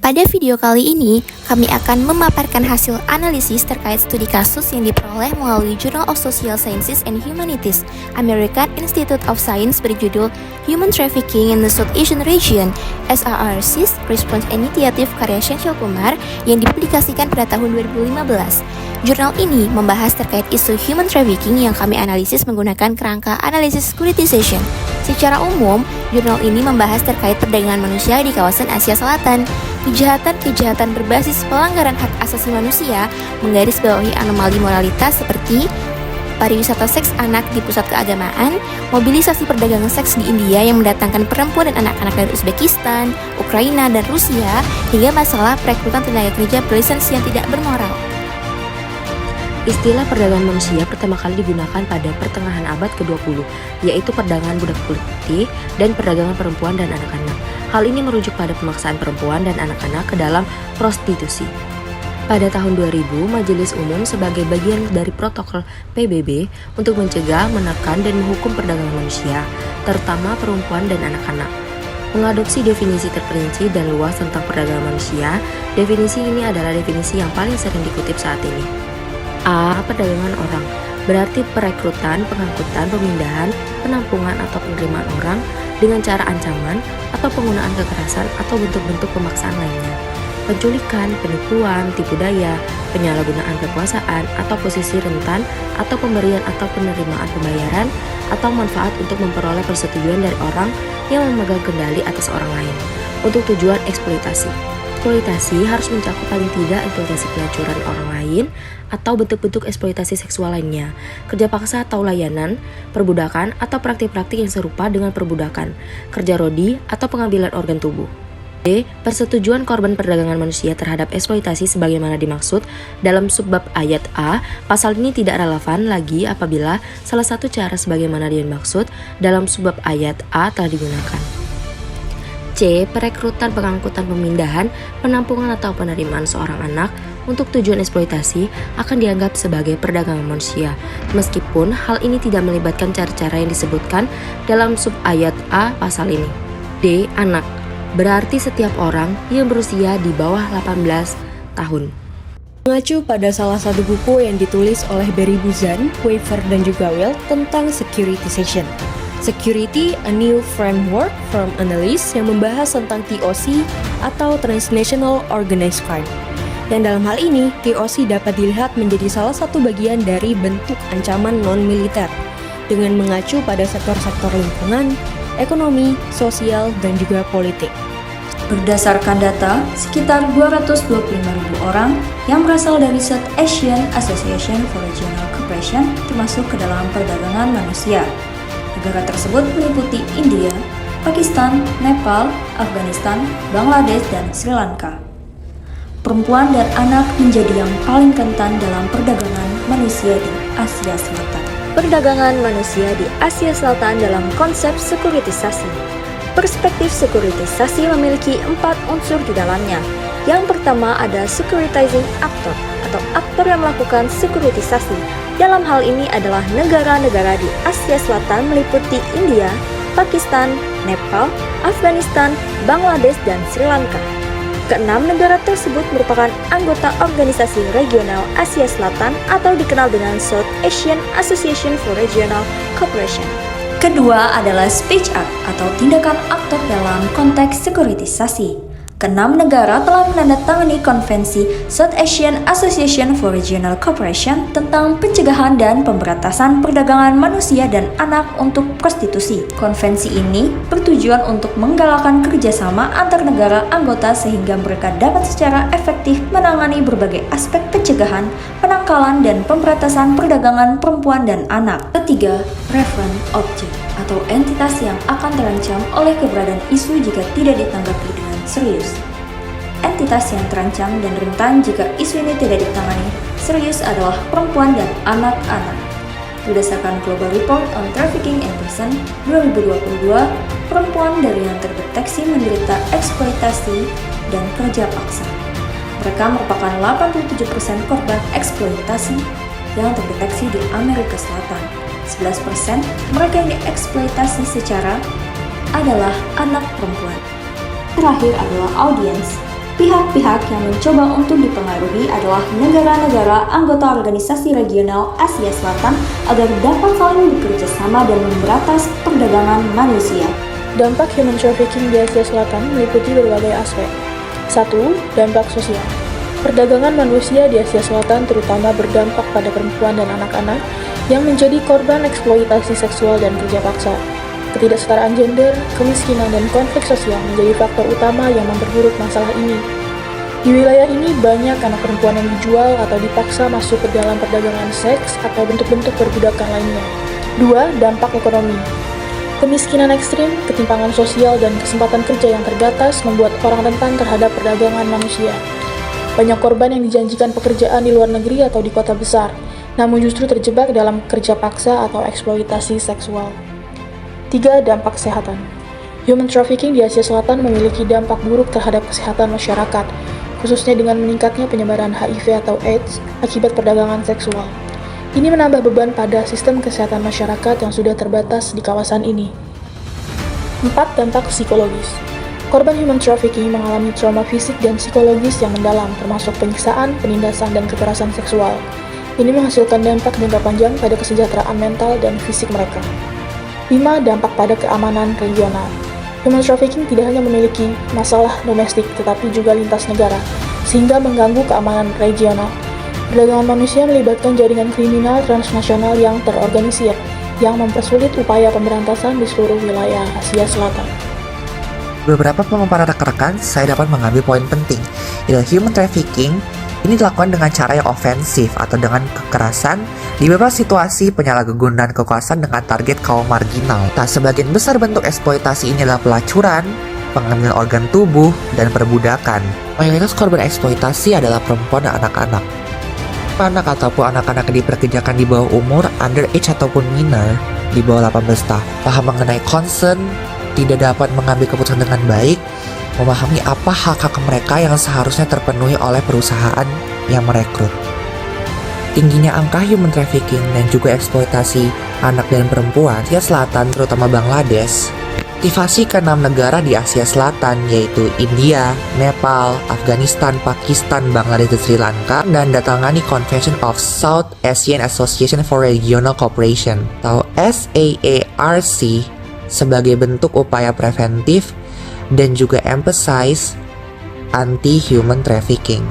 Pada video kali ini, kami akan memaparkan hasil analisis terkait studi kasus yang diperoleh melalui Journal of Social Sciences and Humanities, American Institute of Science berjudul Human Trafficking in the South Asian Region, SRRC's Response Initiative karya Senthil Kumar yang dipublikasikan pada tahun 2015. Jurnal ini membahas terkait isu human trafficking yang kami analisis menggunakan kerangka analisis securitization. Secara umum, jurnal ini membahas terkait perdagangan manusia di kawasan Asia Selatan. Kejahatan berbasis pelanggaran hak asasi manusia menggarisbawahi anomali moralitas seperti pariwisata seks anak di pusat keagamaan, mobilisasi perdagangan seks di India yang mendatangkan perempuan dan anak-anak dari Uzbekistan, Ukraina, dan Rusia, hingga masalah perekrutan tenaga kerja berlisensi yang tidak bermoral. Istilah perdagangan manusia pertama kali digunakan pada pertengahan abad ke-20, yaitu perdagangan budak putih dan perdagangan perempuan dan anak-anak. Hal ini merujuk pada pemaksaan perempuan dan anak-anak ke dalam prostitusi. Pada tahun 2000, Majelis Umum sebagai bagian dari protokol PBB untuk mencegah, menekan, dan menghukum perdagangan manusia, terutama perempuan dan anak-anak, mengadopsi definisi terperinci dan luas tentang perdagangan manusia. Definisi ini adalah definisi yang paling sering dikutip saat ini. A. Perdagangan orang berarti perekrutan, pengangkutan, pemindahan, penampungan atau penerimaan orang dengan cara ancaman atau penggunaan kekerasan atau bentuk-bentuk pemaksaan lainnya. Penculikan, penipuan, tipu daya, penyalahgunaan kekuasaan atau posisi rentan atau pemberian atau penerimaan pembayaran atau manfaat untuk memperoleh persetujuan dari orang yang memegang kendali atas orang lain untuk tujuan eksploitasi. Eksploitasi harus mencakup paling tidak eksploitasi pelacuran orang lain atau bentuk-bentuk eksploitasi seksual lainnya, kerja paksa atau layanan, perbudakan atau praktik-praktik yang serupa dengan perbudakan, kerja rodi atau pengambilan organ tubuh. D. Persetujuan korban perdagangan manusia terhadap eksploitasi sebagaimana dimaksud dalam subbab ayat A. Pasal ini tidak relevan lagi apabila salah satu cara sebagaimana dimaksud dalam subbab ayat A telah digunakan. C. Perekrutan, pengangkutan, pemindahan, penampungan atau penerimaan seorang anak untuk tujuan eksploitasi akan dianggap sebagai perdagangan manusia, meskipun hal ini tidak melibatkan cara-cara yang disebutkan dalam sub ayat A pasal ini. D. Anak berarti setiap orang yang berusia di bawah 18 tahun. Mengacu pada salah satu buku yang ditulis oleh Barry Buzan, Weaver, dan juga Will tentang securitization. Security, a new framework from analysis yang membahas tentang TOC atau Transnational Organized Crime. Dan dalam hal ini, TOC dapat dilihat menjadi salah satu bagian dari bentuk ancaman non-militer dengan mengacu pada sektor-sektor lingkungan, ekonomi, sosial, dan juga politik. Berdasarkan data, sekitar 225.000 orang yang berasal dari South Asian Association for Regional Cooperation termasuk ke dalam perdagangan manusia. Negara tersebut meliputi India, Pakistan, Nepal, Afghanistan, Bangladesh, dan Sri Lanka. Perempuan dan anak menjadi yang paling rentan dalam perdagangan manusia di Asia Selatan. Perdagangan manusia di Asia Selatan dalam konsep sekuritisasi. Perspektif sekuritisasi memiliki 4 unsur di dalamnya. Yang pertama ada securitizing actor atau aktor yang melakukan sekuritisasi. Dalam hal ini adalah negara-negara di Asia Selatan meliputi India, Pakistan, Nepal, Afghanistan, Bangladesh, dan Sri Lanka. Keenam negara tersebut merupakan anggota Organisasi Regional Asia Selatan atau dikenal dengan South Asian Association for Regional Cooperation. Kedua adalah speech act atau tindakan aktor dalam konteks sekuritisasi. Keenam negara telah menandatangani Konvensi South Asian Association for Regional Cooperation tentang pencegahan dan pemberantasan perdagangan manusia dan anak untuk prostitusi. Konvensi ini bertujuan untuk menggalakkan kerjasama antar negara anggota sehingga mereka dapat secara efektif menangani berbagai aspek pencegahan, penangkalan, dan pemberantasan perdagangan perempuan dan anak. Ketiga, referent object atau entitas yang akan terancam oleh keberadaan isu jika tidak ditanggapi dengan serius. Entitas yang terancam dan rentan jika isu ini tidak ditangani serius adalah perempuan dan anak-anak. Berdasarkan Global Report on Trafficking in Person 2022, perempuan dari yang terdeteksi menderita eksploitasi dan kerja paksa. Mereka merupakan 87% korban eksploitasi yang terdeteksi di Amerika Selatan. 11% mereka yang dieksploitasi secara adalah anak perempuan. Terakhir adalah audience. Pihak-pihak yang mencoba untuk dipengaruhi adalah negara-negara anggota Organisasi Regional Asia Selatan agar dapat saling bekerja sama dan memberantas perdagangan manusia. Dampak human trafficking di Asia Selatan meliputi berbagai aspek. 1. Dampak sosial. Perdagangan manusia di Asia Selatan terutama berdampak pada perempuan dan anak-anak yang menjadi korban eksploitasi seksual dan kerja paksa. Ketidaksetaraan gender, kemiskinan, dan konflik sosial menjadi faktor utama yang memperburuk masalah ini. Di wilayah ini banyak anak perempuan yang dijual atau dipaksa masuk ke dalam perdagangan seks atau bentuk-bentuk perbudakan lainnya. 2. Dampak ekonomi. Kemiskinan ekstrim, ketimpangan sosial, dan kesempatan kerja yang terbatas membuat orang rentan terhadap perdagangan manusia. Banyak korban yang dijanjikan pekerjaan di luar negeri atau di kota besar, namun justru terjebak dalam kerja paksa atau eksploitasi seksual. 3. Dampak kesehatan. Human trafficking di Asia Selatan memiliki dampak buruk terhadap kesehatan masyarakat, khususnya dengan meningkatnya penyebaran HIV atau AIDS akibat perdagangan seksual. Ini menambah beban pada sistem kesehatan masyarakat yang sudah terbatas di kawasan ini. 4. Dampak psikologis. Korban human trafficking mengalami trauma fisik dan psikologis yang mendalam, termasuk penyiksaan, penindasan, dan kekerasan seksual. Ini menghasilkan dampak jangka panjang pada kesejahteraan mental dan fisik mereka. 5. Dampak pada keamanan regional. Human trafficking tidak hanya memiliki masalah domestik, tetapi juga lintas negara, sehingga mengganggu keamanan regional. Perdagangan manusia melibatkan jaringan kriminal transnasional yang terorganisir, yang mempersulit upaya pemberantasan di seluruh wilayah Asia Selatan. Beberapa pemaparan rekan-rekan, saya dapat mengambil poin penting. Human trafficking ini dilakukan dengan cara yang ofensif atau dengan kekerasan di beberapa situasi penyalahgunaan kekuasaan dengan target kaum marginal. Sebagian besar bentuk eksploitasi ini adalah pelacuran, pengambilan organ tubuh, dan perbudakan. Mayoritas korban eksploitasi adalah perempuan dan anak-anak. Anak ataupun anak-anak yang diperkerjakan di bawah umur, underage ataupun minor, di bawah 18 tahun, paham mengenai concern, tidak dapat mengambil keputusan dengan baik, memahami apa hak-hak mereka yang seharusnya terpenuhi oleh perusahaan yang merekrut. Tingginya angka human trafficking dan juga eksploitasi anak dan perempuan di Asia Selatan, terutama Bangladesh, aktivasi ke 6 negara di Asia Selatan yaitu India, Nepal, Afghanistan, Pakistan, Bangladesh, dan Sri Lanka, dan datangani Convention of South Asian Association for Regional Cooperation atau SAARC sebagai bentuk upaya preventif dan juga emphasize anti-human trafficking.